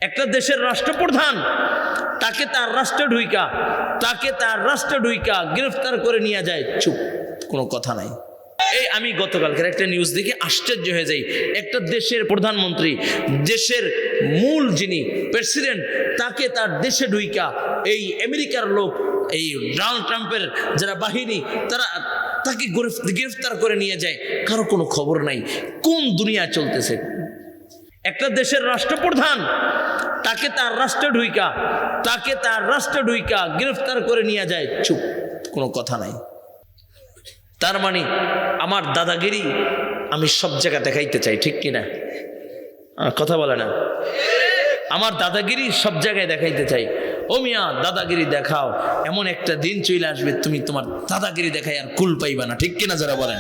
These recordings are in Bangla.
একটা দেশের রাষ্ট্রপ্রধান তাকে তার রাষ্ট্রে ঢুইকা গ্রেফতার করে নিয়ে যায়, চুপ, কোনো কথা নাই। এই আমি গতকালকের একটা নিউজ দেখে আশ্চর্য হয়ে যাই। একটা দেশের প্রধানমন্ত্রী, দেশের মূল যিনি প্রেসিডেন্ট, তাকে তার দেশে ঢুইকা এই আমেরিকার লোক, এই ডোনাল্ড ট্রাম্পের যারা বাহিনী, তারা তাকে গ্রেফতার করে নিয়ে যায়, কারো কোনো খবর নাই। কোন দুনিয়া চলতেছে? একটা দেশের রাষ্ট্রপ্রধান তাকে তার রাষ্ট্রে ঢুইকা গ্রেফতার করে নিয়ে যায়, চুপ, কোনো কথা নাই। তার মানে আমার দাদাগিরি আমি সব জায়গা দেখাইতে চাই, ঠিক কিনা? কথা বলে না। আমার দাদাগিরি সব জায়গায় দেখাইতে চাই। ও মিয়া, দাদাগিরি দেখাও, এমন একটা দিন চলে আসবে তুমি তোমার দাদাগিরি দেখাই আর কুল পাইবা না, ঠিক কিনা যারা বলেন।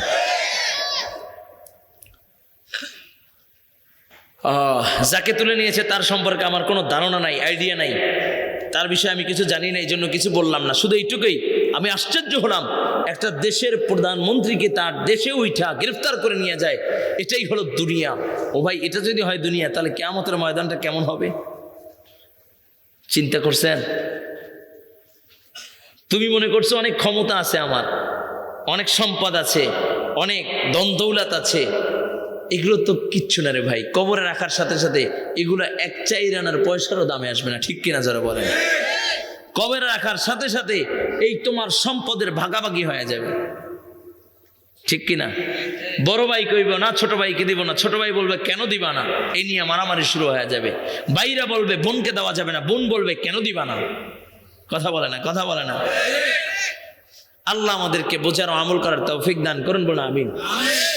যাকে তুলে নিয়েছে তার সম্পর্কে আমার কোনো ধারণা নাই, আইডিয়া নাই, তার বিষয়ে আমি কিছু জানি না, এই জন্য কিছু বললাম না। শুধু এইটুকুই, আমি আশ্চর্য হলাম, একটা দেশের প্রধানমন্ত্রীকে তার দেশে উঠা গ্রেফতার করে নিয়ে যায়। এটাই হলো দুনিয়া। ও ভাই, এটা যদি হয় দুনিয়া, তাহলে কিয়ামতের ময়দানটা কেমন হবে চিন্তা করছেন? তুমি মনে করছো অনেক ক্ষমতা আছে আমার, অনেক সম্পদ আছে, অনেক দৌলত আছে, এগুলো তো কিচ্ছু না রে ভাই। কবরে রাখার সাথে সাথে এগুলো এক চাইরানার পয়সারও দামে আসবে না, ঠিক কিনা যারা বলেন। কবরে রাখার সাথে সাথে এই তোমার সম্পদের ভাগাভাগি হয়ে যাবে, ঠিক কিনা? বড় ভাই কইব না ছোট ভাইকে দিব না, ছোট ভাই বলবে কেন দিবা না, এই নিয়ে মারামারি শুরু হয়ে যাবে। ভাইরা বলবে বোনকে দেওয়া যাবে না, বোন বলবে কেন দিবা না। কথা বলে না। আল্লাহ আমাদেরকে বোঝার ও আমল করার তৌফিক দান করুন, বলুন আমিন।